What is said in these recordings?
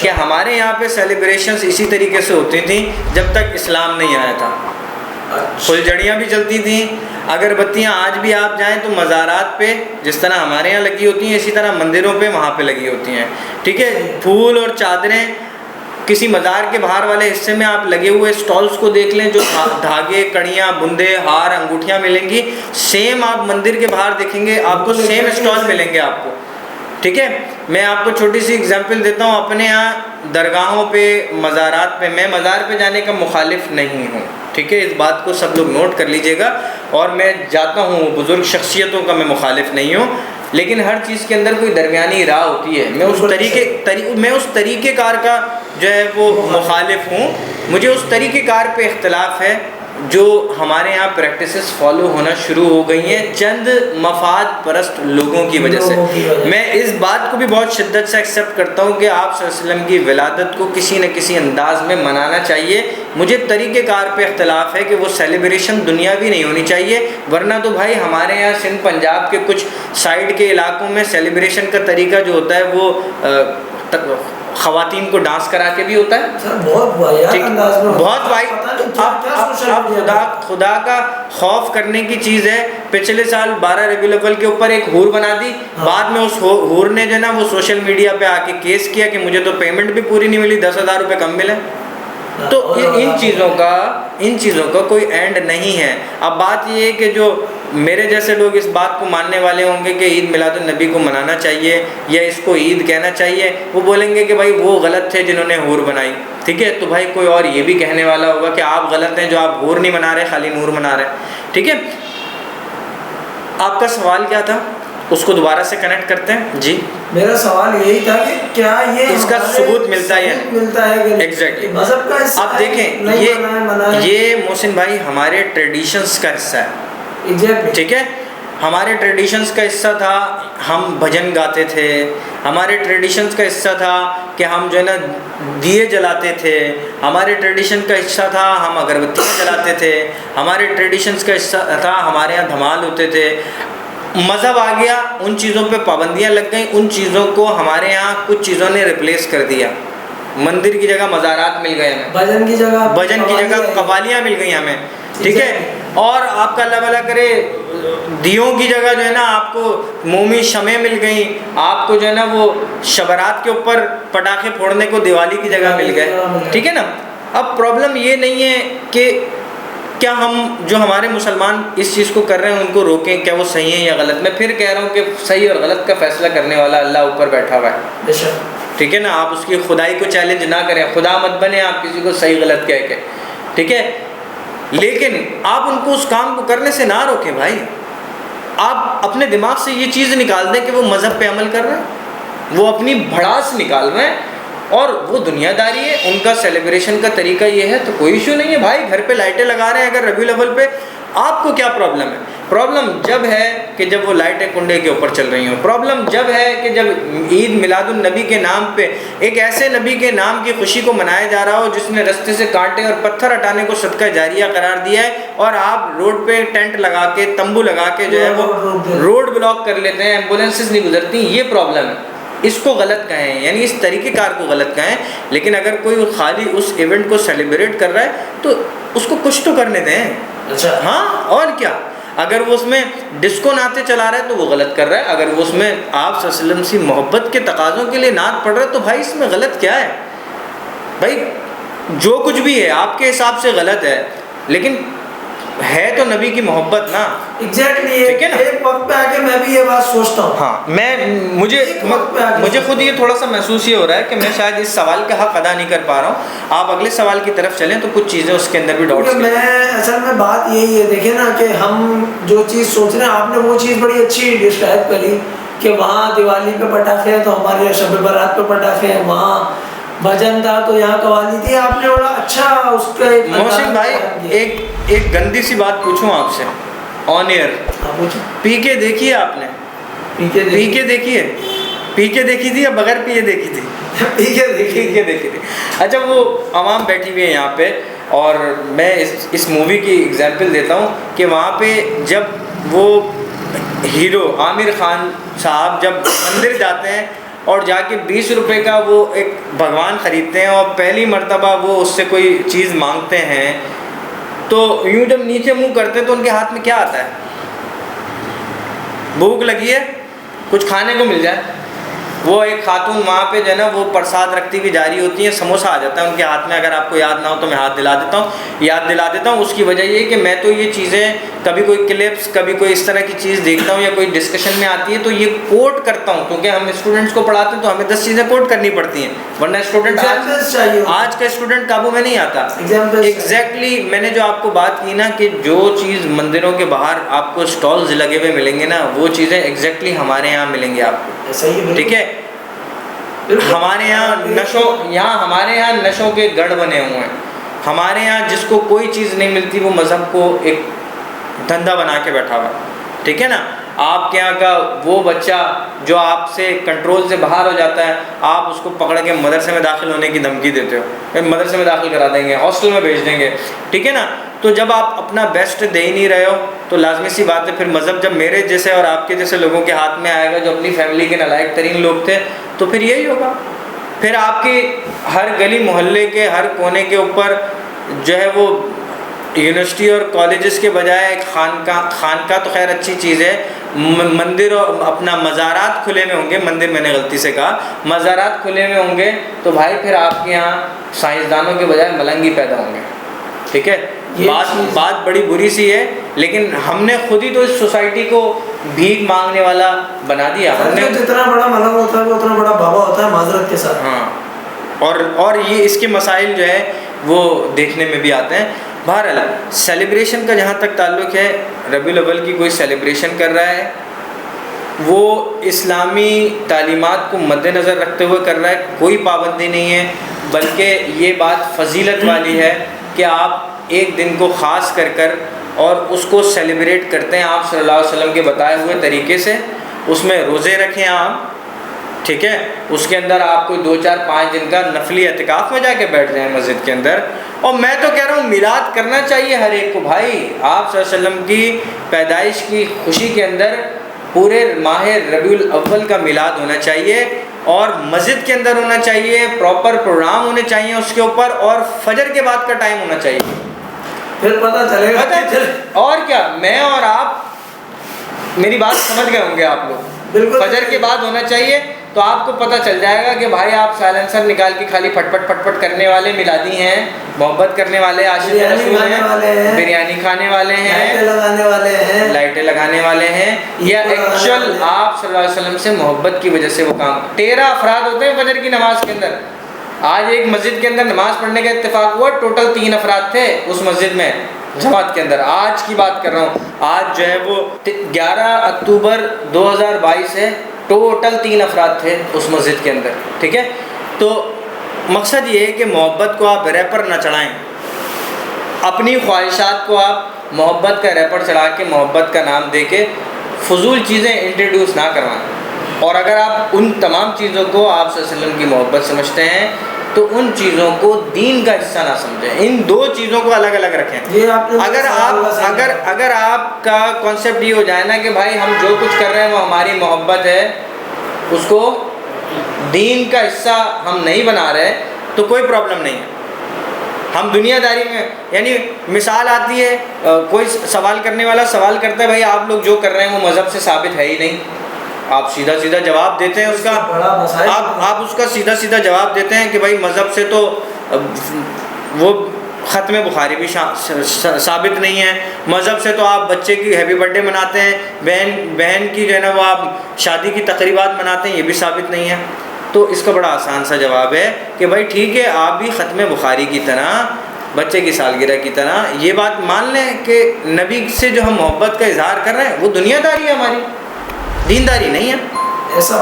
کہ ہمارے یہاں پہ سیلیبریشنز اسی طریقے سے ہوتی تھیں جب تک اسلام نہیں آیا تھا. پھلجھڑیاں بھی چلتی تھیں, اگربتیاں آج بھی آپ جائیں تو مزارات پہ جس طرح ہمارے یہاں لگی ہوتی ہیں اسی طرح مندروں پہ وہاں پہ لگی ہوتی ہیں. ٹھیک ہے, پھول اور چادریں کسی مزار کے باہر والے حصے میں آپ لگے ہوئے اسٹالس کو دیکھ لیں, جو دھاگے, کڑیاں, بندے, ہار, انگوٹھیاں ملیں گی, سیم آپ مندر کے باہر دیکھیں گے آپ کو سیم اسٹال ملیں گے آپ کو. ٹھیک ہے, میں آپ کو چھوٹی سی اگزامپل دیتا ہوں اپنے یہاں درگاہوں پہ, مزارات پہ. میں مزار پہ جانے کا مخالف نہیں ہوں, ٹھیک ہے, اس بات کو سب لوگ نوٹ کر لیجئے گا, اور میں جاتا ہوں, بزرگ شخصیتوں کا میں مخالف نہیں ہوں, لیکن ہر چیز کے اندر کوئی درمیانی راہ ہوتی ہے. میں اس طریقہ کار کا جو ہے وہ مخالف ہوں. مجھے اس طریقہ کار پہ اختلاف ہے جو ہمارے یہاں پریکٹسز فالو ہونا شروع ہو گئی ہیں چند مفاد پرست لوگوں کی وجہ سے. میں اس بات کو بھی بہت شدت سے ایکسیپٹ کرتا ہوں کہ آپ صلی اللہ علیہ وسلم کی ولادت کو کسی نہ کسی انداز میں منانا چاہیے. مجھے طریقہ کار پہ اختلاف ہے کہ وہ سیلیبریشن دنیاوی نہیں ہونی چاہیے, ورنہ تو بھائی ہمارے یہاں سندھ پنجاب کے کچھ سائڈ کے علاقوں میں سیلیبریشن کا طریقہ جو ہوتا ہے وہ خواتین کو ڈانس کرا کے بھی ہوتا ہے. بہت خدا کا خوف کرنے کی چیز ہے. پچھلے سال 12 ربیع الاول کے اوپر ایک حور بنا دی, بعد میں اس حور نے جو ہے نا وہ سوشل میڈیا پہ آ کے کیس کیا کہ مجھے تو پیمنٹ بھی پوری نہیں ملی, 10,000 روپے کم ملے. تو ان چیزوں کا کوئی اینڈ نہیں ہے. اب بات یہ ہے کہ جو میرے جیسے لوگ اس بات کو ماننے والے ہوں گے کہ عید میلاد النبی کو منانا چاہیے یا اس کو عید کہنا چاہیے, وہ بولیں گے کہ بھائی وہ غلط تھے جنہوں نے حور بنائی. ٹھیک ہے, تو بھائی کوئی اور یہ بھی کہنے والا ہوگا کہ آپ غلط ہیں جو آپ حور نہیں منا رہے, خالی نور منا رہے. ٹھیک ہے, آپ کا سوال کیا تھا, اس کو دوبارہ سے کنیکٹ کرتے ہیں. جی, میرا سوال یہی تھا کہ کیا یہ اس کا ثبوت ملتا ہے ایگزیکٹلی مذہب کا حصہ. آپ دیکھیں یہ محسن بھائی ہمارے ٹریڈیشنز کا حصہ ہے. ٹھیک ہے, ہمارے ٹریڈیشنز کا حصہ تھا, ہم بھجن گاتے تھے. ہمارے ٹریڈیشنز کا حصہ تھا کہ ہم جو ہے نا دیے جلاتے تھے. ہمارے ٹریڈیشن کا حصہ تھا ہم اگربتیاں جلاتے تھے. ہمارے ٹریڈیشنز کا حصہ تھا ہمارے یہاں دھمال ہوتے تھے. مذہب آ گیا, ان چیزوں پہ پابندیاں لگ گئیں, ان چیزوں کو ہمارے یہاں کچھ چیزوں نے ریپلیس کر دیا. مندر کی جگہ مزارات مل گئے ہمیں, بھجن کی جگہ قوالیاں مل گئی ہمیں. ٹھیک ہے, اور آپ کا اللہ بھلا کرے دیوں کی جگہ جو ہے نا آپ کو مومی شمع مل گئیں. آپ کو جو ہے نا وہ شبرات کے اوپر پٹاخے پھوڑنے کو دیوالی کی جگہ مل گئے. ٹھیک ہے نا, اب پرابلم یہ نہیں ہے کہ کیا ہم جو ہمارے مسلمان اس چیز کو کر رہے ہیں ان کو روکیں, کیا وہ صحیح ہیں یا غلط. میں پھر کہہ رہا ہوں کہ صحیح اور غلط کا فیصلہ کرنے والا اللہ اوپر بیٹھا ہوا ہے. ٹھیک ہے نا, آپ اس کی خدائی کو چیلنج نہ کریں, خدا مت بنے آپ کسی کو صحیح غلط کہہ کے. ٹھیک ہے, لیکن آپ ان کو اس کام کو کرنے سے نہ روکیں بھائی. آپ اپنے دماغ سے یہ چیز نکال دیں کہ وہ مذہب پہ عمل کر رہے ہیں, وہ اپنی بھڑاس نکال رہے ہیں اور وہ دنیا داری ہے. ان کا سیلیبریشن کا طریقہ یہ ہے تو کوئی ایشو نہیں ہے بھائی, گھر پہ لائٹیں لگا رہے ہیں اگر ربیع الاول پہ, آپ کو کیا پرابلم ہے؟ پرابلم جب ہے کہ جب وہ لائٹیں کنڈے کے اوپر چل رہی ہوں. پرابلم جب ہے کہ جب عید میلاد النبی کے نام پہ ایک ایسے نبی کے نام کی خوشی کو منایا جا رہا ہو جس نے رستے سے کانٹے اور پتھر ہٹانے کو صدقہ جاریہ قرار دیا ہے, اور آپ روڈ پہ ٹینٹ لگا کے, تمبو لگا کے جو ہے وہ روڈ بلاک کر لیتے ہیں, ایمبولینسز نہیں گزرتی. یہ پرابلم ہے, اس کو غلط کہیں, یعنی اس طریقہ کار کو غلط کہیں. لیکن اگر کوئی خالی اس ایونٹ کو سیلیبریٹ کر رہا ہے تو اس کو کچھ تو کرنے دیں. اچھا ہاں, اور کیا. اگر وہ اس میں ڈسکو نعتیں چلا رہا ہے تو وہ غلط کر رہا ہے. اگر وہ اس میں آپ صلی اللہ علیہ وسلم سے محبت کے تقاضوں کے لیے نعت پڑھ رہا ہے تو بھائی اس میں غلط کیا ہے؟ بھائی جو کچھ بھی ہے آپ کے حساب سے غلط ہے, لیکن ہے تو نبی کی محبت نا. ایگزیکٹلی, ایک وقت پہ آ کے میں بھی یہ بات سوچتا ہوں. ہاں, مجھے خود یہ تھوڑا سا محسوس یہ ہو رہا ہے کہ میں شاید اس سوال کا حق ادا نہیں کر پا رہا ہوں. آپ اگلے سوال کی طرف چلیں تو کچھ چیزیں اس کے اندر بھی ڈاؤٹس. میں اصل میں بات یہی ہے, دیکھیں نا کہ ہم جو چیز سوچ رہے ہیں, آپ نے وہ چیز بڑی اچھی ڈسکرائب کری کہ وہاں دیوالی پہ پٹاخے ہیں تو ہمارے یہاں شب برات پہ پٹاخے ہیں, وہاں بھجن تھا تو یہاں قوالی تھی. آپ نے بڑا اچھا اس کا محسن بھائی ایک گندی سی بات پوچھوں آپ سے آن ایئر, پی کے دیکھی ہے آپ نے؟ پی کے دیکھی تھی یا بغیر پیے دیکھی تھی؟ پی کے دیکھی تھی. اچھا, وہ عوام بیٹھی ہوئی ہے یہاں پہ, اور میں اس مووی کی ایگزامپل دیتا ہوں کہ وہاں پہ جب وہ ہیرو عامر خان صاحب جب مندر جاتے ہیں اور جا کے 20 روپے کا وہ ایک بھگوان خریدتے ہیں اور پہلی مرتبہ وہ اس سے کوئی چیز مانگتے ہیں، تو یوں جب نیچے منہ کرتے ہیں تو ان کے ہاتھ میں کیا آتا ہے؟ بھوک لگی ہے، کچھ کھانے کو مل جائے۔ وہ ایک خاتون وہاں پہ جو ہے نا وہ پرساد رکھتی ہوئی جاری ہوتی ہیں، سموسہ آ جاتا ہے ان کے ہاتھ میں، اگر آپ کو یاد نہ ہو تو میں یاد دلا دیتا ہوں۔ اس کی وجہ یہ کہ میں تو یہ چیزیں کبھی کوئی کلپس، کبھی کوئی اس طرح کی چیز دیکھتا ہوں یا کوئی ڈسکشن میں آتی ہے تو یہ کوٹ کرتا ہوں، کیونکہ ہم اسٹوڈنٹس کو پڑھاتے ہیں تو ہمیں 10 چیزیں کوٹ کرنی پڑتی ہیں، ورنہ اسٹوڈنٹ آج کا اسٹوڈنٹ قابو میں نہیں آتا۔ ایگزیکٹلی میں نے جو آپ کو بات کی نا کہ جو چیز مندروں کے باہر آپ کو اسٹالز لگے ہوئے ملیں گے نا، وہ چیزیں ایگزیکٹلی ہمارے یہاں ملیں گے آپ کو، ٹھیک ہے؟ ہمارے یہاں نشوں کے گڑھ بنے ہوئے ہیں، ہمارے یہاں جس کو کوئی چیز نہیں ملتی وہ مذہب کو ایک دھندا بنا کے بیٹھا ہوا ہے، ٹھیک ہے نا؟ آپ کے یہاں کا وہ بچہ جو آپ سے کنٹرول سے باہر ہو جاتا ہے، آپ اس کو پکڑ کے مدرسے میں داخل ہونے کی دھمکی دیتے ہو، مدرسے میں داخل کرا دیں گے، ہاسٹل میں بھیج دیں گے، ٹھیک ہے نا؟ تو جب آپ اپنا بیسٹ دے ہی نہیں رہے ہو تو لازمی سی بات ہے پھر مذہب جب میرے جیسے اور آپ کے جیسے لوگوں کے ہاتھ میں آئے گا جو اپنی فیملی کے نالائق ترین لوگ تھے، تو پھر یہی ہوگا۔ پھر آپ کی ہر گلی محلے کے ہر کونے کے اوپر جو ہے وہ یونیورسٹی اور کالجز کے بجائے ایک خانقاہ تو خیر اچھی چیز ہے، مندر اور اپنا مزارات کھلے میں ہوں گے، مندر میں نے غلطی سے کہا، مزارات کھلے میں ہوں گے، تو بھائی پھر آپ کے یہاں سائنسدانوں کے بجائے ملنگی پیدا ہوں گے، ٹھیک ہے؟ بات بڑی بری سی ہے، لیکن ہم نے خود ہی تو اس سوسائٹی کو بھیک مانگنے والا بنا دیا۔ ہم نے جتنا بڑا ملنگ ہوتا ہے وہ اتنا بڑا بابا ہوتا ہے، معذرت کے ساتھ۔ ہاں، اور یہ اس کے مسائل جو ہے وہ دیکھنے میں بھی آتے ہیں۔ بہرحال سیلیبریشن کا جہاں تک تعلق ہے، ربیع الاول کی کوئی سیلیبریشن کر رہا ہے، وہ اسلامی تعلیمات کو مد نظر رکھتے ہوئے کر رہا ہے، کوئی پابندی نہیں ہے، بلکہ یہ بات فضیلت والی ہے کہ آپ ایک دن کو خاص کر اور اس کو سیلیبریٹ کرتے ہیں آپ صلی اللہ علیہ وسلم کے بتائے ہوئے طریقے سے۔ اس میں روزے رکھیں آپ، ٹھیک ہے؟ اس کے اندر آپ کوئی 2 4 5 دن کا نفلی اعتکاف میں جا کے بیٹھ جائیں مسجد کے اندر۔ اور میں تو کہہ رہا ہوں میلاد کرنا چاہیے ہر ایک کو بھائی، آپ صلی اللہ علیہ وسلم کی پیدائش کی خوشی کے اندر پورے ماہ ربیع الاول کا میلاد ہونا چاہیے، اور مسجد کے اندر ہونا چاہیے، پراپر پروگرام ہونے چاہیے اس کے اوپر، اور فجر کے بعد کا ٹائم ہونا چاہیے، پھر پتہ چلے گا۔ اور کیا، میں اور آپ میری بات سمجھ گئے ہوں گے آپ لوگ، بالکل فجر کے بعد ہونا چاہیے، تو آپ کو پتہ چل جائے گا کہ بھائی آپ سائلنسر نکال کے خالی پٹ پٹ کرنے والے میلادی ہیں، محبت کرنے والے عاشق رسول ہیں، بریانی کھانے والے ہیں، لائٹیں لگانے والے ہیں، یا ایکچوئل آپ صلی اللہ علیہ وسلم سے محبت کی وجہ سے وہ کام۔ 13 افراد ہوتے ہیں فجر کی نماز کے اندر۔ آج ایک مسجد کے اندر نماز پڑھنے کا اتفاق ہوا، ٹوٹل 3 افراد تھے اس مسجد میں جماعت کے اندر، آج کی بات کر رہا ہوں، آج جو ہے وہ 11 اکتوبر 2022 ہے، ٹوٹل 3 افراد تھے اس مسجد کے اندر، ٹھیک ہے؟ تو مقصد یہ ہے کہ محبت کو آپ ریپر نہ چڑھائیں، اپنی خواہشات کو آپ محبت کا ریپر چڑھا کے محبت کا نام دے کے فضول چیزیں انٹروڈیوس نہ کروائیں۔ اور اگر آپ ان تمام چیزوں کو آپ صلی اللہ علیہ وسلم کی محبت سمجھتے ہیں تو ان چیزوں کو دین کا حصہ نہ سمجھیں، ان 2 چیزوں کو الگ الگ رکھیں۔ اگر آپ کا کانسیپٹ یہ ہو جائے نا کہ بھائی ہم جو کچھ کر رہے ہیں وہ ہماری محبت ہے، اس کو دین کا حصہ ہم نہیں بنا رہے، تو کوئی پرابلم نہیں ہے۔ ہم دنیا داری میں، یعنی مثال آتی ہے، کوئی سوال کرنے والا سوال کرتا ہے بھائی آپ لوگ جو کر رہے ہیں وہ مذہب سے ثابت ہے ہی نہیں، آپ سیدھا جواب دیتے ہیں اس کا، آپ اس کا سیدھا جواب دیتے ہیں کہ بھائی مذہب سے تو وہ ختم بخاری بھی ثابت نہیں ہے، مذہب سے تو آپ بچے کی ہیپی برتھ ڈے مناتے ہیں، بہن کی جو ہے نا وہ آپ شادی کی تقریبات مناتے ہیں، یہ بھی ثابت نہیں ہے۔ تو اس کا بڑا آسان سا جواب ہے کہ بھائی ٹھیک ہے، آپ بھی ختم بخاری کی طرح، بچے کی سالگرہ کی طرح یہ بات مان لیں کہ نبی سے جو ہم محبت کا اظہار کر رہے ہیں وہ دنیا داری ہے ہماری، دینداری نہیں ہے،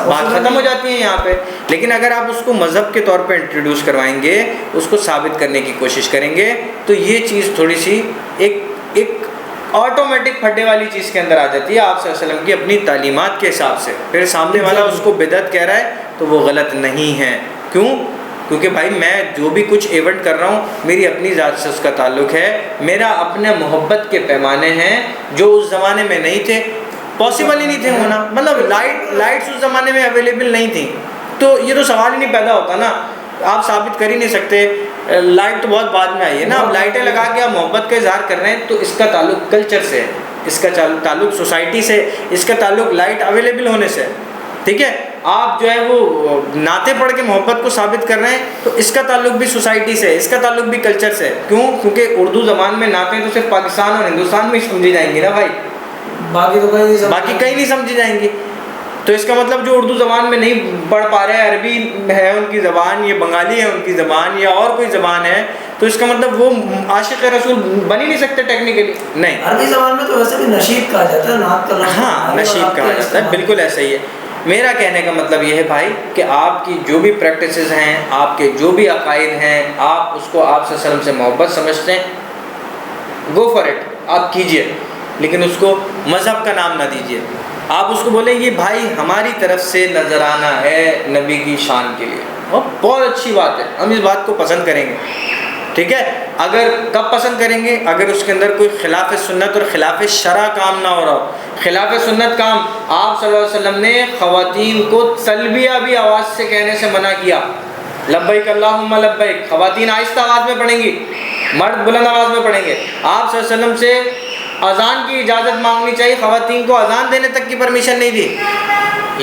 بات ختم ہو جاتی ہے یہاں پہ۔ لیکن اگر آپ اس کو مذہب کے طور پہ انٹروڈیوس کروائیں گے، اس کو ثابت کرنے کی کوشش کریں گے، تو یہ چیز تھوڑی سی ایک آٹومیٹک پھٹے والی چیز کے اندر آ جاتی ہے آپ صلی اللہ علیہ وسلم کی اپنی تعلیمات کے حساب سے۔ پھر سامنے والا اس کو بدعت کہہ رہا ہے تو وہ غلط نہیں ہے، کیوں؟ کیونکہ بھائی میں جو بھی کچھ ایونٹ کر رہا ہوں میری اپنی ذات سے اس کا تعلق ہے، میرا اپنے محبت کے پیمانے ہیں جو اس زمانے میں نہیں تھے، پاسبل ہی نہیں تھے ہونا، مطلب لائٹس اس زمانے میں اویلیبل نہیں تھیں، تو یہ تو سوال ہی نہیں پیدا ہوتا نا، آپ ثابت کر ہی نہیں سکتے. لائٹ تو بہت بعد میں آئی ہے نا، اب لائٹیں لگا کے آپ محبت کا اظہار کر رہے ہیں تو اس کا تعلق کلچر سے ہے، اس کا تعلق سوسائٹی سے، اس کا تعلق لائٹ اویلیبل ہونے سے. ٹھیک ہے، آپ جو ہے وہ نعتیں پڑھ کے محبت کو ثابت کر رہے ہیں تو اس کا تعلق بھی سوسائٹی سے، اس کا تعلق بھی کلچر سے. کیوں؟ کیونکہ اردو زبان میں نعتیں تو صرف پاکستان اور ہندوستان میں ہی سمجھی جائیں گی نا بھائی، باقی تو باقی کہیں نہیں سمجھی جائیں گی. تو اس کا مطلب جو اردو زبان میں نہیں پڑھ پا رہے ہیں، عربی ہے ان کی زبان، یا بنگالی ہے ان کی زبان، یا اور کوئی زبان ہے، تو اس کا مطلب وہ عاشق رسول بن ہی نہیں سکتے ٹیکنیکلی. نہیں، عربی زبان میں تو ویسے بھی نشید کہا جاتا ہے، نعت کا لفظ. ہاں نشید کہا جاتا ہے، بالکل ایسا ہی ہے. میرا کہنے کا مطلب یہ ہے بھائی کہ آپ کی جو بھی پریکٹسز ہیں، آپ کے جو بھی عقائد ہیں، آپ اس کو آپ صلی اللہ علیہ وسلم سے محبت سمجھتے ہیں، گو فار اٹ، آپ کیجئے، لیکن اس کو مذہب کا نام نہ دیجئے. آپ اس کو بولیں یہ بھائی ہماری طرف سے نذرانہ ہے نبی کی شان کے لیے، اور بہت اچھی بات ہے، ہم اس بات کو پسند کریں گے. ٹھیک ہے، اگر کب پسند کریں گے؟ اگر اس کے اندر کوئی خلاف سنت اور خلاف شرع کام نہ ہو رہا ہو. خلاف سنت کام، آپ صلی اللہ علیہ وسلم نے خواتین کو تلبیہ بھی آواز سے کہنے سے منع کیا. لبیک اللہم لبیک، خواتین آہستہ آواز میں پڑھیں گی، مرد بلند آواز میں پڑھیں گے. آپ صلی اللہ علیہ وسلم سے اذان کی اجازت مانگنی چاہیے، خواتین کو اذان دینے تک کی پرمیشن نہیں دی.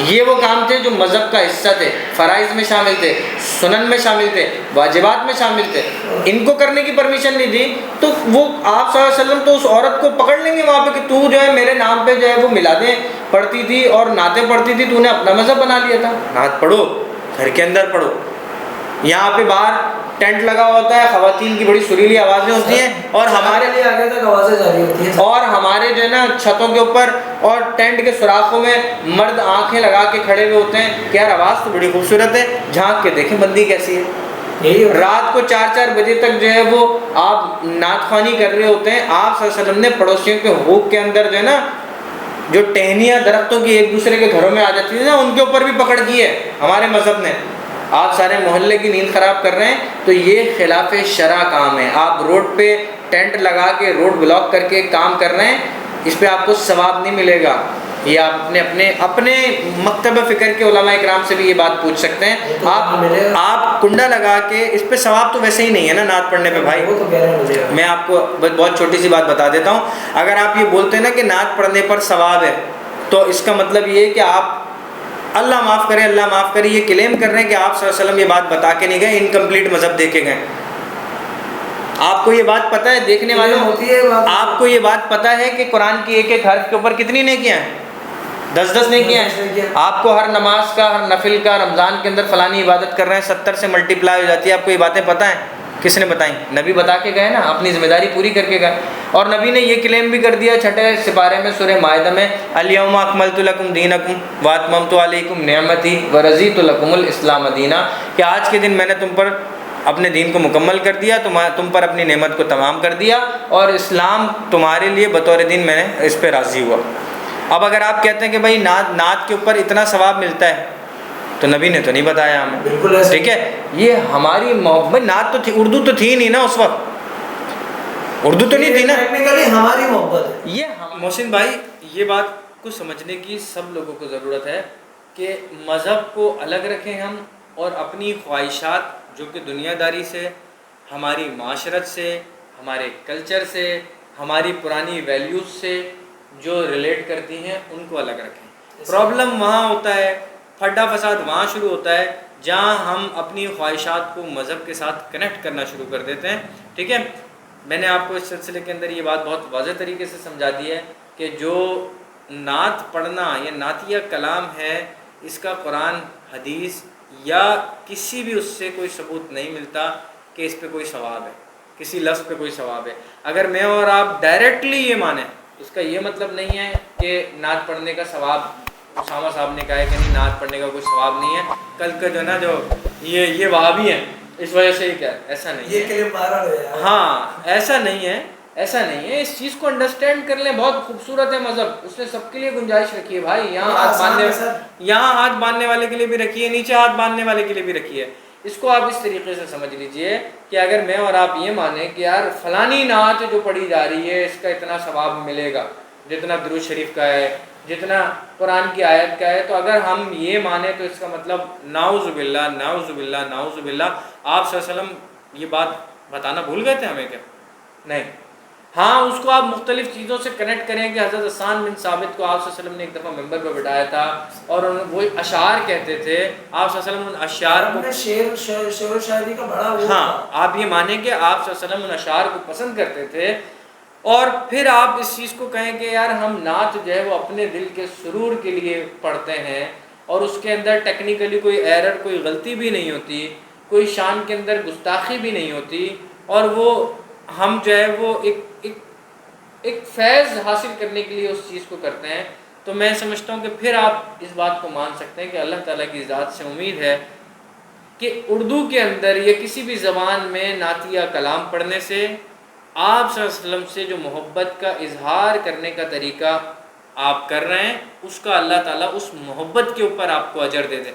یہ وہ کام تھے جو مذہب کا حصہ تھے، فرائض میں شامل تھے، سنن میں شامل تھے، واجبات میں شامل تھے. ان کو کرنے کی پرمیشن نہیں دی تو وہ آپ صلی اللہ علیہ وسلم تو اس عورت کو پکڑ لیں گے وہاں پہ کہ تو جو ہے میرے نام پہ جو ہے وہ میلادیں پڑھتی تھی اور نعتیں پڑھتی تھی، تو نے اپنا مذہب بنا لیا تھا. نعت پڑھو، گھر کے اندر پڑھو. یہاں پہ باہر ٹینٹ لگا ہوتا ہے، خواتین کی بڑی سریلی آوازیں ہوتی ہیں، اور ہمارے لیے آگے تک آوازیں جاری ہوتی ہیں، اور ہمارے جو ہے نا چھتوں کے اوپر اور ٹینٹ کے سوراخوں میں مرد آنکھیں لگا کے کھڑے ہوئے ہوتے ہیں کہ یار آواز تو بڑی خوبصورت ہے، جھانک کے دیکھیں بندی کیسی ہے. رات کو 4 بجے تک جو ہے وہ آپ نعت خوانی کر رہے ہوتے ہیں. آپ صلی اللہ علیہ وسلم نے پڑوسیوں کے حقوق کے اندر جو ہے نا، جو ٹہنیاں درختوں کی ایک دوسرے کے گھروں میں آ جاتی تھی نا، ان کے اوپر بھی پکڑ کی ہے ہمارے مذہب نے. آپ سارے محلے کی نیند خراب کر رہے ہیں تو یہ خلاف شرع کام ہے. آپ روڈ پہ ٹینٹ لگا کے روڈ بلاک کر کے کام کر رہے ہیں، اس پہ آپ کو ثواب نہیں ملے گا. یہ آپ اپنے مکتب فکر کے علماء اکرام سے بھی یہ بات پوچھ سکتے ہیں. آپ کنڈا لگا کے، اس پہ ثواب تو ویسے ہی نہیں ہے نا نعت پڑھنے پہ بھائی. میں آپ کو بہت چھوٹی سی بات بتا دیتا ہوں. اگر آپ یہ بولتے ہیں نا کہ نعت پڑھنے پر ثواب ہے، تو اس کا مطلب یہ ہے کہ آپ اللہ معاف کرے، اللہ معاف کرے، یہ کلیم کر رہے ہیں کہ آپ صلی اللہ علیہ وسلم یہ بات بتا کے نہیں گئے، انکمپلیٹ مذہب دے کے گئے. آپ کو یہ بات پتہ ہے دیکھنے والوں، آپ کو یہ بات پتہ ہے کہ قرآن کی ایک ایک حرف کے اوپر کتنی نیکیاں ہیں؟ 10 نیکیاں ہیں. آپ کو ہر نماز کا، ہر نفل کا، رمضان کے اندر فلانی عبادت کر رہے ہیں 70 سے ملٹیپلائی ہو جاتی ہے. آپ کو یہ باتیں پتہ ہیں؟ کس نے بتائیں؟ نبی بتا کے گئے نا، اپنی ذمہ داری پوری کر کے گئے. اور نبی نے یہ کلیم بھی کر دیا 6 سپارے میں سورہ مائدہ میں، الیوم اکملت لکم دینکم واتممت علیکم نعمتی ورضیت لکم الاسلام دینا، کہ آج کے دن میں نے تم پر اپنے دین کو مکمل کر دیا، تم پر اپنی نعمت کو تمام کر دیا، اور اسلام تمہارے لیے بطور دین میں نے اس پہ راضی ہوا. اب اگر آپ کہتے ہیں کہ بھائی نعت کے اوپر اتنا ثواب ملتا ہے، تو نبی نے تو نہیں بتایا ہمیں. بالکل ایسا. ٹھیک ہے، یہ ہماری محبت. نعت تو تھی، اردو تو تھی نہیں نا اس وقت، اردو تو نہیں تھی نا، ٹیکنیکلی ہماری محبت ہے. یہ محسن بھائی، یہ بات کو سمجھنے کی سب لوگوں کو ضرورت ہے کہ مذہب کو الگ رکھیں ہم، اور اپنی خواہشات جو کہ دنیا داری سے، ہماری معاشرت سے، ہمارے کلچر سے، ہماری پرانی ویلیوز سے جو ریلیٹ کرتی ہیں ان کو الگ رکھیں. پرابلم وہاں ہوتا ہے، پھڈا فساد وہاں شروع ہوتا ہے جہاں ہم اپنی خواہشات کو مذہب کے ساتھ کنیکٹ کرنا شروع کر دیتے ہیں. ٹھیک ہے، میں نے آپ کو اس سلسلے کے اندر یہ بات بہت واضح طریقے سے سمجھا دی ہے کہ جو نعت پڑھنا یا نعتیہ کلام ہے، اس کا قرآن، حدیث یا کسی بھی اس سے کوئی ثبوت نہیں ملتا کہ اس پہ کوئی ثواب ہے، کسی لفظ پہ کوئی ثواب ہے. اگر میں اور آپ ڈائریکٹلی یہ مانیں، اس کا یہ مطلب نہیں ہے کہ نعت پڑھنے کا ثواب، اسامہ صاحب نے کہا ہے کہ نہیں نعت پڑھنے کا کوئی ثواب نہیں ہے، کل کا جو ہے نا جو یہ وہابی ہیں اس وجہ سے یہ کیا ہے، ایسا نہیں ہے. یہ کلیم وائرل ہو جائے. ہاں ایسا نہیں ہے، ایسا نہیں ہے. اس چیز کو انڈرسٹینڈ کر لیں، بہت خوبصورت ہے مذہب، اس نے سب کے لیے گنجائش رکھی ہے بھائی. یہاں ہاتھ باندھنے والے کے لیے بھی رکھی ہے، نیچے ہاتھ باندھنے والے کے لیے بھی رکھی ہے. اس کو آپ اس طریقے سے سمجھ لیجئے کہ اگر میں اور آپ یہ مانیں کہ یار فلانی نعت جو پڑھی جا رہی ہے اس کا اتنا ثواب ملے گا جتنا درود شریف کا ہے، جتنا قرآن کی آیت کا ہے. تو اگر ہم یہ مانیں تو اس کا مطلب نعوذ باللہ نعوذ باللہ نعوذ باللہ آپ صلی اللہ علیہ وسلم یہ بات بتانا بھول گئے تھے ہمیں کیا؟ نہیں. ہاں اس کو آپ مختلف چیزوں سے کنیکٹ کریں کہ حضرت حسان بن ثابت کو آپ صلی اللہ علیہ وسلم نے ایک دفعہ ممبر پہ بٹھایا تھا اور وہ اشعار کہتے تھے. آپ صلی اللہ علیہ وسلم ان اشعار کو شعر و شاعری کا بڑا وہ ہاں آپ یہ مانیں کہ آپ صلی اللہ علیہ وسلم ان اشعار کو پسند کرتے تھے اور پھر آپ اس چیز کو کہیں کہ یار ہم نعت جو ہے وہ اپنے دل کے سرور کے لیے پڑھتے ہیں اور اس کے اندر ٹیکنیکلی کوئی ایرر کوئی غلطی بھی نہیں ہوتی, کوئی شان کے اندر گستاخی بھی نہیں ہوتی, اور وہ ہم جو ہے وہ ایک فیض حاصل کرنے کے لیے اس چیز کو کرتے ہیں. تو میں سمجھتا ہوں کہ پھر آپ اس بات کو مان سکتے ہیں کہ اللہ تعالیٰ کی ذات سے امید ہے کہ اردو کے اندر یا کسی بھی زبان میں نعتیہ کلام پڑھنے سے آپ صلی اللہ علیہ وسلم سے جو محبت کا اظہار کرنے کا طریقہ آپ کر رہے ہیں اس کا اللہ تعالیٰ اس محبت کے اوپر آپ کو اجر دے دے.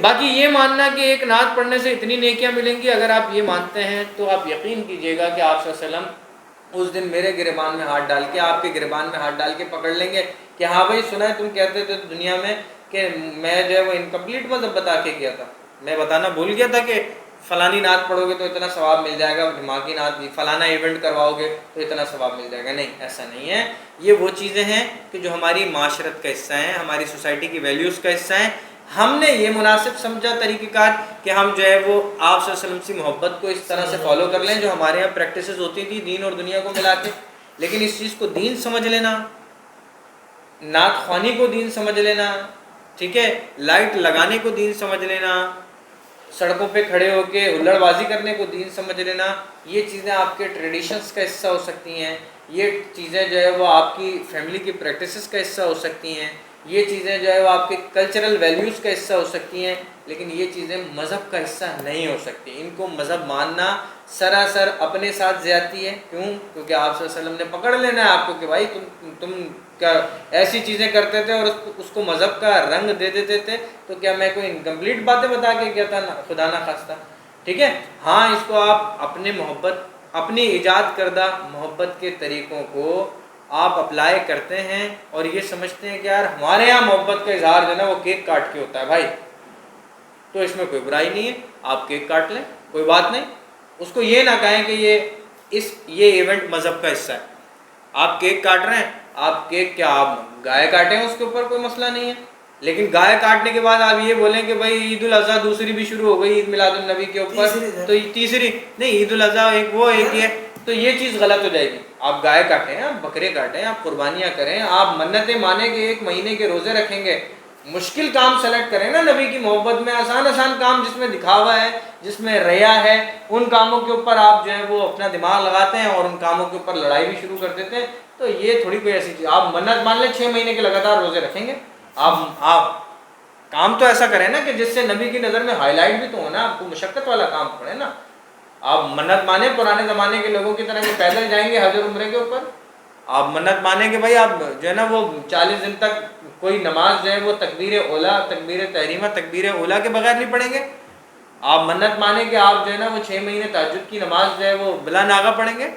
باقی یہ ماننا کہ ایک نعت پڑھنے سے اتنی نیکیاں ملیں گی, اگر آپ یہ مانتے ہیں تو آپ یقین کیجئے گا کہ آپ صلی اللہ علیہ وسلم اس دن میرے گریبان میں ہاتھ ڈال کے آپ کے گریبان میں ہاتھ ڈال کے پکڑ لیں گے کہ ہاں بھائی سنا ہے تم کہتے تھے دنیا میں کہ میں جو ہے وہ انکمپلیٹ مذہب بتا کے گیا تھا, میں بتانا بھول گیا تھا کہ فلانی نعت پڑھو گے تو اتنا ثواب مل جائے گا, دماغی نعت فلانا ایونٹ کرواؤ گے تو اتنا ثواب مل جائے گا. نہیں, ایسا نہیں ہے. یہ وہ چیزیں ہیں کہ جو ہماری معاشرت کا حصہ ہیں, ہماری سوسائٹی کی ویلیوز کا حصہ ہیں. ہم نے یہ مناسب سمجھا طریقہ کار کہ ہم جو ہے وہ آپ صلی اللہ علیہ وسلم سے محبت کو اس طرح سے فالو کر لیں جو ہمارے یہاں پریکٹسز ہوتی تھی دین اور دنیا کو ملا کے. لیکن اس چیز کو دین سمجھ لینا, نعت خوانی کو دین سمجھ لینا, ٹھیک ہے, لائٹ لگانے کو دین سمجھ لینا, سڑکوں پہ کھڑے ہو کے ہلڑ بازی کرنے کو دین سمجھ لینا, یہ چیزیں آپ کے ٹریڈیشنز کا حصہ ہو سکتی ہیں. یہ چیزیں جو ہے وہ آپ کی فیملی کی پریکٹسز کا حصہ ہو سکتی ہیں. یہ چیزیں جو ہے وہ آپ کے کلچرل ویلیوز کا حصہ ہو سکتی ہیں. لیکن یہ چیزیں مذہب کا حصہ نہیں ہو سکتی. ان کو مذہب ماننا سراسر اپنے ساتھ زیادتی ہے. کیوں؟ کیونکہ آپ صلی اللہ علیہ وسلم نے پکڑ لینا ہے آپ کو کہ بھائی تم کیا ایسی چیزیں کرتے تھے اور اس کو مذہب کا رنگ دے دیتے تھے, تو کیا میں کوئی انکمپلیٹ باتیں بتا کے کیا تھا؟ خدا نہ خواستہ. ٹھیک ہے, ہاں اس کو آپ اپنے اپنی ایجاد کردہ محبت کے طریقوں کو آپ اپلائی کرتے ہیں اور یہ سمجھتے ہیں کہ یار ہمارے یہاں محبت کا اظہار جو ہے نا وہ کیک کاٹ کے ہوتا ہے بھائی, تو اس میں کوئی برائی نہیں ہے, آپ کیک کاٹ لیں, کوئی بات نہیں. اس کو یہ نہ کہیں کہ یہ ایونٹ مذہب کا حصہ ہے. آپ کیک کاٹ رہے ہیں, آپ کیک کیا آپ گائے کاٹیں اس کے اوپر کوئی مسئلہ نہیں ہے. لیکن گائے کاٹنے کے بعد آپ یہ بولیں کہ بھائی عید الاضحیٰ دوسری بھی شروع ہو گئی عید میلاد النبی کے اوپر, تو تیسری نہیں, عید الاضحیٰ ایک وہ ایک ہے, تو یہ چیز غلط ہو جائے گی. آپ گائے کاٹیں, آپ بکرے کاٹیں, آپ قربانیاں کریں, آپ منتیں مانیں کہ ایک مہینے کے روزے رکھیں گے. مشکل کام سلیکٹ کریں نا نبی کی محبت میں, آسان کام جس میں دکھاوا ہے, جس میں ریا ہے, ان کاموں کے اوپر آپ جو ہے وہ اپنا دماغ لگاتے ہیں اور ان کاموں کے اوپر لڑائی بھی شروع کر دیتے ہیں. تو یہ تھوڑی کوئی ایسی چیز. آپ منت مان لیں 6 مہینے کے لگاتار روزے رکھیں گے, آپ کام تو ایسا کریں نا کہ جس سے نبی کی نظر میں ہائی لائٹ بھی تو ہونا, آپ کو مشقت والا کام پڑے نا. آپ منت مانیں پرانے زمانے کے لوگوں کی طرح کہ پیدل جائیں گے حج اور عمرے کے اوپر, آپ منت مانیں کہ بھائی آپ جو ہے نا وہ 40 دن تک کوئی نماز جو ہے وہ تکبیر اولا, تکبیر تحریمہ, تکبیر اولا کے بغیر نہیں پڑھیں گے. آپ منت مانیں کہ آپ جو ہے نا وہ 6 مہینے تہجد کی نماز جو ہے وہ بلا ناغہ پڑھیں گے.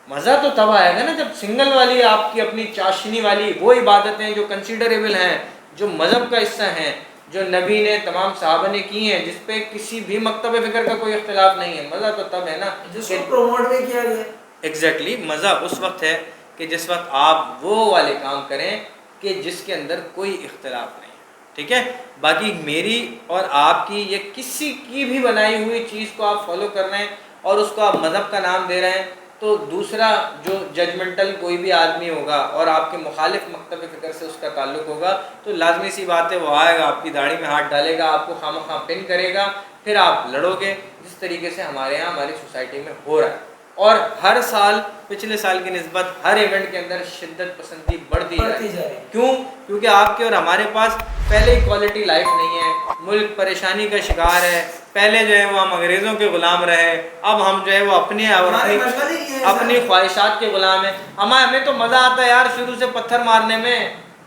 مزہ تو تب آئے گا نا جب سنگل والی آپ کی اپنی چاشنی والی وہ عبادتیں جو کنسیڈریبل ہیں, جو مذہب کا حصہ ہیں, جو نبی نے تمام صحابہ نے کی ہیں, جس پہ کسی بھی مکتب فکر کا کوئی اختلاف نہیں ہے. مزہ تو تب ہے نا جس کو پروموٹ بھی کیا گیا. ایگزیکٹلی, مزہ اس وقت ہے کہ جس وقت آپ وہ والے کام کریں کہ جس کے اندر کوئی اختلاف نہیں ہے. ٹھیک ہے, باقی میری اور آپ کی یا کسی کی بھی بنائی ہوئی چیز کو آپ فالو کر رہے ہیں اور اس کو آپ مذہب کا نام دے رہے ہیں, تو دوسرا جو ججمنٹل کوئی بھی آدمی ہوگا اور آپ کے مخالف مکتب فکر سے اس کا تعلق ہوگا, تو لازمی سی بات ہے وہ آئے گا, آپ کی داڑھی میں ہاتھ ڈالے گا, آپ کو خواہ پن کرے گا, پھر آپ لڑو گے, جس طریقے سے ہمارے یہاں ہماری سوسائٹی میں ہو رہا ہے. اور ہر سال پچھلے سال کی نسبت ہر ایونٹ کے اندر شدت پسندی بڑھتی جا رہی ہے. کیوں؟ کیونکہ آپ کے اور ہمارے پاس پہلے ہی کوالٹی لائف نہیں ہے, ملک پریشانی کا شکار ہے. پہلے جو ہے وہ ہم انگریزوں کے غلام رہے, اب ہم جو ہے وہ اپنی خواہشات کے غلام ہیں. ہمیں تو مزہ آتا ہے یار شروع سے پتھر مارنے میں,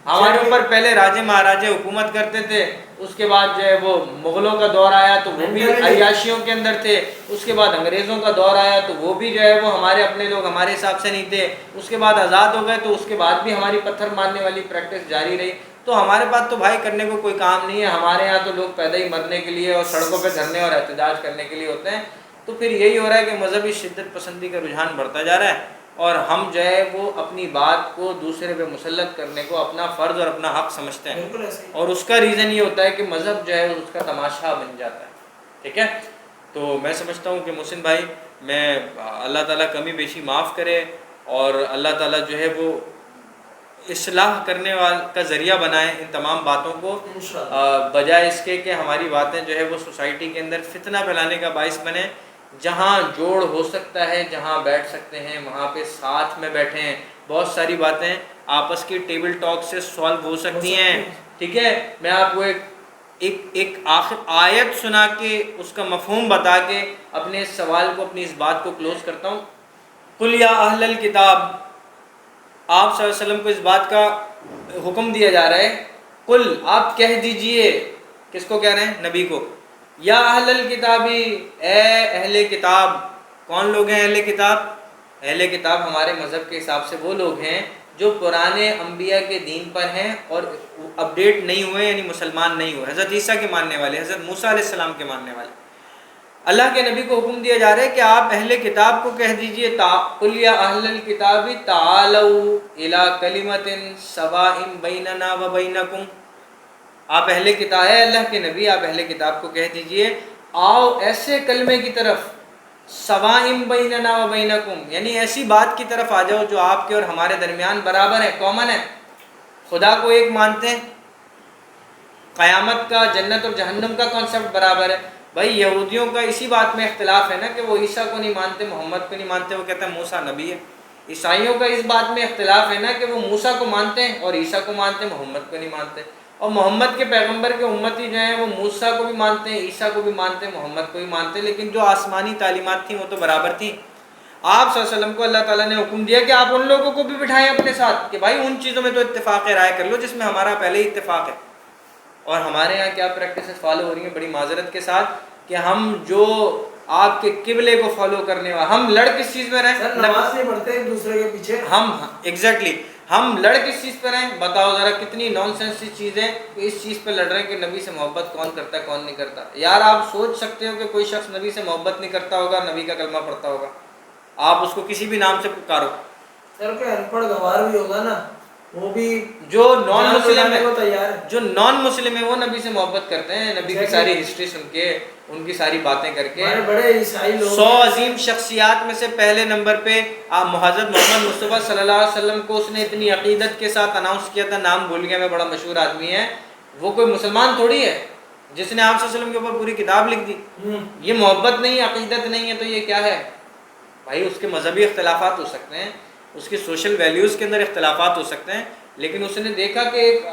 ہمارے اوپر پہلے راجے مہاراجے حکومت کرتے تھے، اس کے بعد جو ہے وہ مغلوں کا دور آیا تو وہ بھی عیاشیوں کے اندر تھے، اس کے بعد انگریزوں کا دور آیا تو وہ بھی جو ہے وہ ہمارے اپنے لوگ ہمارے حساب سے نہیں تھے، اس کے بعد آزاد ہو گئے تو اس کے بعد بھی ہماری پتھر مارنے والی پریکٹس جاری رہی۔ تو ہمارے پاس تو بھائی کرنے کو کوئی کام نہیں ہے، ہمارے یہاں تو لوگ پیدا ہی مرنے کے لیے اور سڑکوں پہ دھرنے اور احتجاج کرنے کے لیے ہوتے ہیں۔ تو پھر یہی ہو رہا ہے کہ مذہبی شدت پسندی کا رجحان بڑھتا جا رہا ہے، اور ہم جو ہے وہ اپنی بات کو دوسرے پہ مسلط کرنے کو اپنا فرض اور اپنا حق سمجھتے ہیں، اور اس کا ریزن یہ ہوتا ہے کہ مذہب جو ہے اس کا تماشا بن جاتا ہے۔ ٹھیک ہے، تو میں سمجھتا ہوں کہ محسن بھائی، میں اللہ تعالیٰ کمی بیشی معاف کرے، اور اللہ تعالیٰ جو ہے وہ اصلاح کرنے کا ذریعہ بنائے ان تمام باتوں کو، بجائے اس کے کہ ہماری باتیں جو ہے وہ سوسائٹی کے اندر فتنہ پھیلانے کا باعث بنے۔ جہاں جوڑ ہو سکتا ہے، جہاں بیٹھ سکتے ہیں وہاں پہ ساتھ میں بیٹھیں، بہت ساری باتیں آپس کی ٹیبل ٹاک سے سالو ہو سکتی ہیں۔ ٹھیک ہے، میں آپ کو ایک آخر آیت سنا کے اس کا مفہوم بتا کے اپنے اس سوال کو، اپنی اس بات کو کلوز کرتا ہوں۔ قل یا اہل الکتاب، آپ صلی اللہ علیہ وسلم کو اس بات کا حکم دیا جا رہا ہے، قل آپ کہہ دیجئے، کس کو کہہ رہے ہیں؟ نبی کو، یا اہل الکتابی، اے اہل کتاب۔ کون لوگ ہیں اہل کتاب؟ اہل کتاب ہمارے مذہب کے حساب سے وہ لوگ ہیں جو پرانے انبیاء کے دین پر ہیں اور اپڈیٹ نہیں ہوئے، یعنی مسلمان نہیں ہوئے، حضرت عیسیٰ کے ماننے والے، حضرت موسیٰ علیہ السلام کے ماننے والے۔ اللہ کے نبی کو حکم دیا جا رہا ہے کہ آپ اہل کتاب کو کہہ دیجئے، قل یا اہل الکتاب تعالوا الی کلمۃ سواء بیننا و بینکم۔ آپ اہل کتاب ہے، اللہ کے نبی آپ اہل کتاب کو کہہ دیجئے، آؤ ایسے کلمے کی طرف، سواء بیننا و بینکم، یعنی ایسی بات کی طرف آ جاؤ جو آپ کے اور ہمارے درمیان برابر ہے، کامن ہے۔ خدا کو ایک مانتے ہیں، قیامت کا، جنت اور جہنم کا کانسیپٹ برابر ہے۔ بھائی یہودیوں کا اسی بات میں اختلاف ہے نا کہ وہ عیسیٰ کو نہیں مانتے، محمد کو نہیں مانتے، وہ کہتے ہیں موسیٰ نبی ہے۔ عیسائیوں کا اس بات میں اختلاف ہے نا کہ وہ موسیٰ کو مانتے ہیں اور عیسیٰ کو مانتے ہیں، محمد کو نہیں مانتے۔ اور محمد کے پیغمبر کے امتی جو ہیں وہ موسیٰ کو بھی مانتے ہیں، عیسیٰ کو بھی مانتے ہیں، محمد کو بھی مانتے ہیں، لیکن جو آسمانی تعلیمات تھیں وہ تو برابر تھیں۔ آپ صلی اللہ علیہ وسلم کو اللہ تعالیٰ نے حکم دیا کہ آپ ان لوگوں کو بھی بٹھائیں اپنے ساتھ کہ بھائی ان چیزوں میں تو اتفاق رائے کر لو جس میں ہمارا پہلے ہی اتفاق ہے۔ اور ہمارے یہاں کیا پریکٹسز فالو ہو رہی ہیں بڑی معذرت کے ساتھ کہ ہم جو آپ کے قبلے کو فالو کرنے والے، ہم لڑ کس چیز میں رہیں؟ نماز نہیں پڑھتے ایک دوسرے کے پیچھے، ہم لڑ کس چیز پہ رہیں؟ بتاؤ ذرا کتنی نان سینس چیز ہے کہ اس چیز پہ لڑ رہے ہیں کہ نبی سے محبت کون کرتا ہے کون نہیں کرتا۔ یار آپ سوچ سکتے ہو کہ کوئی شخص نبی سے محبت نہیں کرتا ہوگا، نبی کا کلمہ پڑھتا ہوگا، آپ اس کو کسی بھی نام سے پکارو۔ سر کوئی ان پڑھ گوار بھی ہوگا نا، وہ بھی جو نان مسلم ہے، تیار ہے، جو نان مسلم ہے وہ نبی سے محبت کرتے ہیں، نبی کی ساری ہسٹری سن کے، ان کی ساری باتیں کر کے۔ بڑے عیسائی لوگ 100 عظیم شخصیات میں سے پہلے نمبر پہ حضرت محمد مصطفیٰ صلی اللہ علیہ وسلم کو اس نے اتنی عقیدت کے ساتھ اناؤنس کیا تھا، نام بھول گیا میں، بڑا مشہور آدمی ہے، وہ کوئی مسلمان تھوڑی ہے جس نے آپ صلی اللہ علیہ وسلم کے اوپر پوری کتاب لکھ دی۔ یہ محبت نہیں، عقیدت نہیں ہے تو یہ کیا ہے بھائی؟ اس کے مذہبی اختلافات ہو سکتے ہیں، اس کی سوشل ویلیوز کے اندر اختلافات ہو سکتے ہیں، لیکن اس نے دیکھا کہ ایک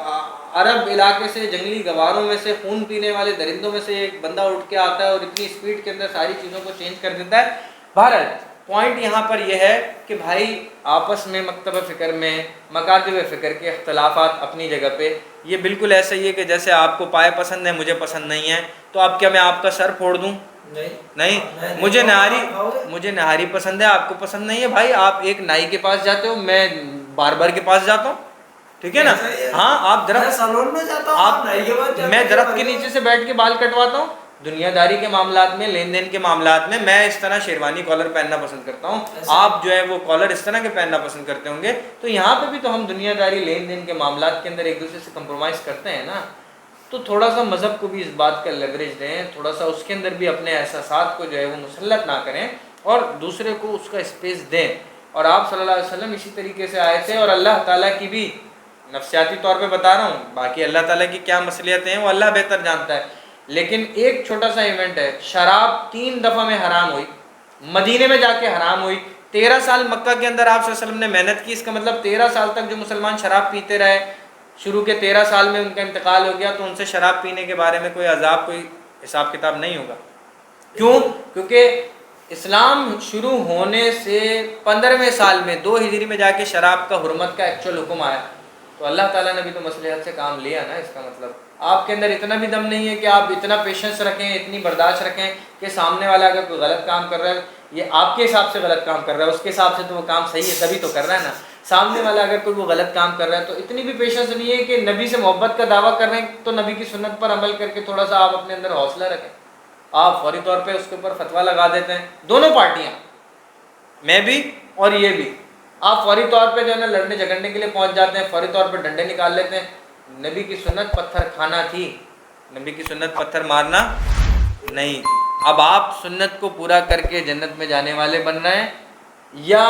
عرب علاقے سے، جنگلی گواروں میں سے، خون پینے والے درندوں میں سے ایک بندہ اٹھ کے آتا ہے اور اتنی سپیڈ کے اندر ساری چیزوں کو چینج کر دیتا ہے۔ بہرحال پوائنٹ یہاں پر یہ ہے کہ بھائی آپس میں مکتب فکر میں، مکاتب فکر کے اختلافات اپنی جگہ پہ، یہ بالکل ایسا ہی ہے کہ جیسے آپ کو پائے پسند ہے مجھے پسند نہیں ہے، تو اب کیا میں آپ کا سر پھوڑ دوں؟ نہیں، مجھے نہاری پسند ہے، آپ کو پسند نہیں ہے، بھائی آپ ایک نائی کے پاس جاتے ہو، میں باربر کے پاس جاتا ہوں، ٹھیک ہے نا؟ ہاں، آپ درخت، سالون میں جاتا ہوں، میں درخت کے نیچے سے بیٹھ کے بال کٹواتا ہوں۔ دنیا داری کے معاملات میں، لین دین کے معاملات میں میں اس طرح شیروانی کالر پہننا پسند کرتا ہوں، آپ جو ہے وہ کالر اس طرح کے پہننا پسند کرتے ہوں گے، تو یہاں پہ بھی تو ہم دنیا داری، لین دین کے معاملات کے اندر ایک دوسرے سے کمپرومائز کرتے ہیں نا۔ تو تھوڑا سا مذہب کو بھی اس بات کا لیوریج دیں، تھوڑا سا اس کے اندر بھی اپنے احساسات کو جو ہے وہ مسلط نہ کریں اور دوسرے کو اس کا اسپیس دیں۔ اور آپ صلی اللہ علیہ وسلم اسی طریقے سے آئے تھے، اور اللہ تعالیٰ کی بھی نفسیاتی طور پہ بتا رہا ہوں، باقی اللہ تعالیٰ کی کیا مصلحتیں ہیں وہ اللہ بہتر جانتا ہے، لیکن ایک چھوٹا سا ایونٹ ہے، شراب 3 دفعہ میں حرام ہوئی، مدینے میں جا کے حرام ہوئی۔ 13 سال مکہ کے اندر آپ صلی اللہ علیہ وسلم نے محنت کی، اس کا مطلب 13 سال تک جو مسلمان شراب پیتے رہے، شروع کے 13 سال میں ان کا انتقال ہو گیا، تو ان سے شراب پینے کے بارے میں کوئی عذاب، کوئی حساب کتاب نہیں ہوگا۔ کیوں؟ کیونکہ اسلام شروع ہونے سے 15ویں سال میں 2 ہجری میں جا کے شراب کا حرمت کا ایکچوئل حکم آیا۔ تو اللہ تعالیٰ نے بھی تو مصلحت سے کام لیا نا. اس کا مطلب آپ کے اندر اتنا بھی دم نہیں ہے کہ آپ اتنا پیشنس رکھیں, اتنی برداشت رکھیں کہ سامنے والا اگر کوئی غلط کام کر رہا ہے, یہ آپ کے حساب سے غلط کام کر رہا ہے, اس کے حساب سے تو وہ کام صحیح ہے تبھی تو کر رہا ہے نا. سامنے والا اگر کوئی وہ غلط کام کر رہا ہے تو اتنی بھی پیشنس نہیں ہے کہ نبی سے محبت کا دعویٰ کر رہے ہیں تو نبی کی سنت پر عمل کر کے تھوڑا سا آپ اپنے اندر حوصلہ رکھیں. آپ فوری طور پہ اس کے اوپر فتویٰ لگا دیتے ہیں, دونوں پارٹیاں, میں بھی اور یہ بھی. آپ فوری طور پہ جو ہے نا لڑنے جھگڑنے کے لیے پہنچ جاتے ہیں, فوری طور پہ ڈنڈے نکال لیتے ہیں. نبی کی سنت پتھر کھانا تھی, نبی کی سنت پتھر مارنا نہیں تھی. اب آپ سنت کو پورا کر کے جنت میں جانے والے بن رہے ہیں یا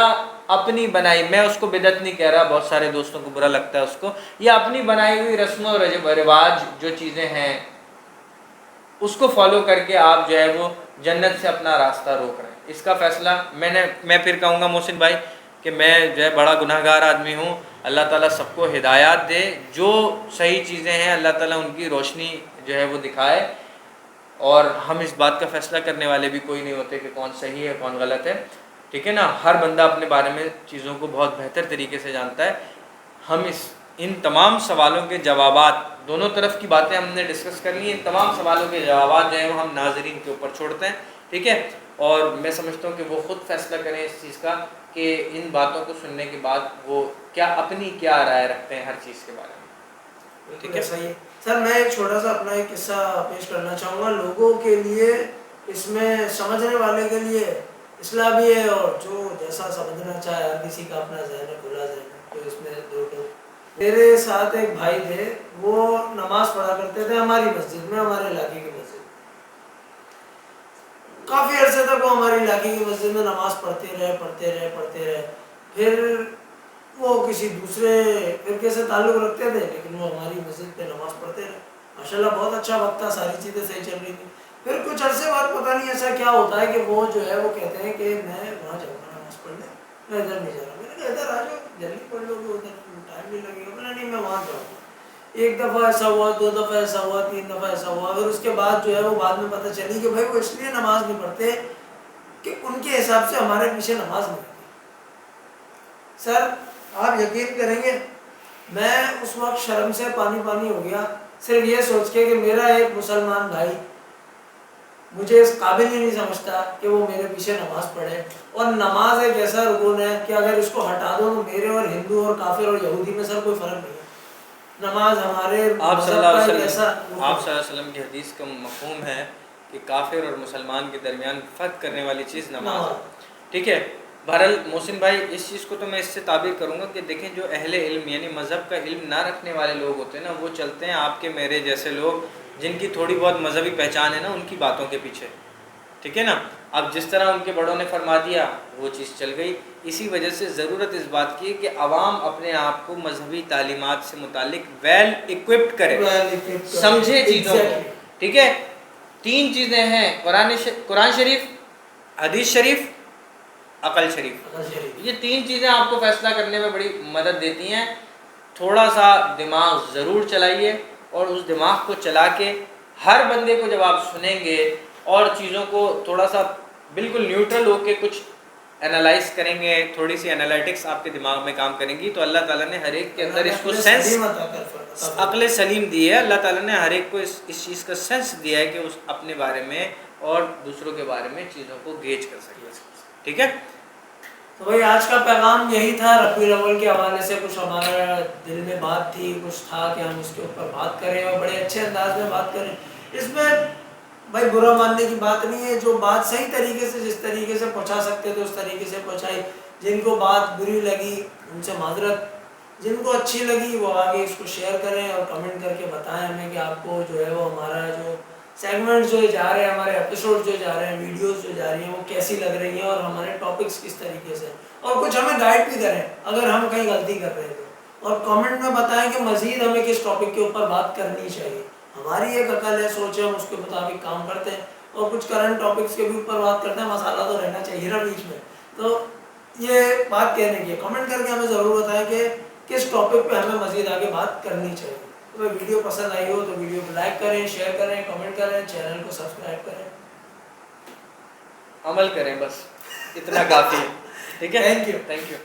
اپنی بنائی, میں اس کو بدعت نہیں کہہ رہا, بہت سارے دوستوں کو برا لگتا ہے اس کو, یا اپنی بنائی ہوئی رسم و رواج جو چیزیں ہیں اس کو فالو کر کے آپ جو ہے وہ جنت سے اپنا راستہ روک رہے ہیں. اس کا فیصلہ میں پھر کہوں گا محسن بھائی کہ میں جو ہے بڑا گناہ گار آدمی ہوں, اللہ تعالیٰ سب کو ہدایات دے, جو صحیح چیزیں ہیں اللہ تعالیٰ ان کی روشنی جو ہے وہ دکھائے, اور ہم اس بات کا فیصلہ کرنے والے بھی کوئی نہیں ہوتے کہ کون صحیح ہے کون غلط ہے, ٹھیک ہے نا. ہر بندہ اپنے بارے میں چیزوں کو بہت بہتر طریقے سے جانتا ہے. ہم ان تمام سوالوں کے جوابات, دونوں طرف کی باتیں ہم نے ڈسکس کر لی, ان تمام سوالوں کے جوابات جو ہیں وہ ہم ناظرین کے اوپر چھوڑتے ہیں, ٹھیک ہے. اور میں سمجھتا ہوں کہ وہ خود فیصلہ کریں اس چیز کا کہ ان باتوں کو سننے کے بعد وہ اپنی کیا رائے رکھتے ہیں ہر چیز کے بارے میں, ٹھیک ہے. صحیح سر, میں ایک چھوٹا سا اپنا ایک قصہ پیش کرنا چاہوں گا لوگوں کے لیے, اس میں سمجھنے والے کے لیے اصلاح بھی ہے, اور جو جیسا سمجھنا چاہے ہر کسی کا اپنا ذہن ہے, کھلا ذہن ہے. تو اس میں میرے ساتھ ایک بھائی تھے, وہ نماز پڑھا کرتے تھے ہماری مسجد میں, ہمارے علاقے کی مسجد. کافی عرصے تک وہ ہماری علاقے کی مسجد میں نماز پڑھتے رہے. پھر وہ کسی دوسرے فرقے سے تعلق رکھتے تھے, لیکن وہ ہماری مسجد پہ نماز پڑھتے رہے. ماشاءاللہ بہت اچھا وقت تھا, ساری چیزیں صحیح چل رہی تھی. پھر کچھ عرصے بعد پتہ نہیں ایسا کیا ہوتا ہے کہ وہ جو ہے وہ کہتے ہیں کہ میں وہاں جاؤں گا نماز پڑھنے, میں ادھر نہیں جا رہا. میں نے کہا ادھر آ جاؤ, جلدی پڑھ لو گے, ادھر ٹائم نہیں لگے گا. نہیں, میں وہاں جاؤں گا. ایک دفعہ ایسا ہوا, 2 دفعہ ایسا ہوا, 3 دفعہ ایسا ہوا. پھر اس کے بعد جو ہے وہ بعد میں پتہ چلی کہ بھائی وہ اس لیے نماز نہیں پڑھتے کہ ان کے حساب سے ہمارے پیچھے نماز نہیں پڑھتی. سر آپ یقین کریں گے, میں اس وقت شرم سے پانی ہو گیا, صرف یہ سوچ کے کہ میرا ایک مسلمان بھائی مجھے اس قابل ہی نہیں سمجھتا کہ وہ میرے پیچھے نماز پڑھے. اور نماز ایک ایسا رکن ہے کہ اگر اس کو ہٹا دو تو میرے اور ہندو اور کافر اور یہودی میں سر کوئی فرق نہیں ہے. نماز ہمارے آپ صلی اللہ علیہ وسلم کی حدیث کا مفہوم ہے کہ کافر اور مسلمان کے درمیان فرق کرنے والی چیز نماز ہے, ٹھیک ہے. بہرحال محسن بھائی اس چیز کو تو میں اس سے تعبیر کروں گا کہ دیکھیں جو اہل علم یعنی مذہب کا علم نہ رکھنے والے لوگ ہوتے ہیں نا, وہ چلتے ہیں آپ کے میرے جیسے لوگ جن کی تھوڑی بہت مذہبی پہچان ہے نا, ان کی باتوں کے پیچھے, ٹھیک ہے نا. اب جس طرح ان کے بڑوں نے فرما دیا وہ چیز چل گئی. اسی وجہ سے ضرورت اس بات کی ہے کہ عوام اپنے آپ کو مذہبی تعلیمات سے متعلق ویل ایکوپڈ کرے, سمجھے چیزوں کو, ٹھیک ہے. 3 چیزیں ہیں, قرآن شریف, حدیث شریف, عقل شریف. یہ 3 چیزیں آپ کو فیصلہ کرنے میں بڑی مدد دیتی ہیں. تھوڑا سا دماغ ضرور چلائیے, اور اس دماغ کو چلا کے ہر بندے کو جب آپ سنیں گے اور چیزوں کو تھوڑا سا بالکل نیوٹرل ہو کے کچھ انالائز کریں گے, تھوڑی سی انالیٹکس آپ کے دماغ میں کام کریں گی, تو اللہ تعالیٰ نے ہر ایک کے اندر اس کو سینس, عقل سلیم دی ہے. اللہ تعالیٰ نے ہر ایک کو اس چیز کا سینس دیا ہے کہ اس اپنے بارے میں اور دوسروں کے بارے میں چیزوں کو گیج کر سکے, ٹھیک ہے. تو بھائی آج کا پیغام یہی تھا. ربیع الاول کے حوالے سے کچھ ہمارا دل میں بات تھی, کچھ تھا کہ ہم اس کے اوپر بات کریں اور بڑے اچھے انداز میں بات کریں. اس میں بھائی برا ماننے کی بات نہیں ہے, جو بات صحیح طریقے سے جس طریقے سے پہنچا سکتے تھے اس طریقے سے پہنچائی. جن کو بات بری لگی ان سے معذرت, جن کو اچھی لگی وہ آگے اس کو شیئر کریں اور کمنٹ کر کے بتائیں ہمیں کہ آپ کو جو ہے وہ ہمارا جو سیگمنٹ جو جا رہے ہیں, ہمارے ایپیسوڈ جو جا رہے ہیں, ویڈیوز جو جا رہی ہیں وہ کیسی لگ رہی ہیں اور ہمارے ٹاپکس کس طریقے سے, اور کچھ ہمیں گائیڈ بھی کریں اگر ہم کہیں غلطی کر رہے تھے, اور کامنٹ میں بتائیں کہ مزید ہمیں کس ٹاپک کے اوپر بات کرنی چاہیے. ہماری ایک عقل ہے, سوچ ہے, ہم اس کے مطابق کام کرتے ہیں اور کچھ کرنٹ ٹاپکس کے بھی اوپر بات کرتے ہیں. مسئلہ تو رہنا چاہیے نا بیچ میں. تو یہ بات کہنے کی کامنٹ کر کے ہمیں ضرور بتائیں کہ کس ٹاپک پہ ہمیں مزید آگے بات کرنی چاہیے. تو ویڈیو پسند آئی ہو تو ویڈیو کو لائک کریں, شیئر کریں, کمنٹ کریں, چینل کو سبسکرائب کریں, عمل کریں, بس اتنا کافی ہے, ٹھیک ہے. Thank you.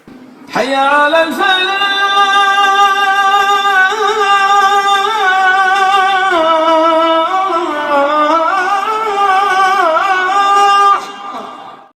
حي على الفلاح.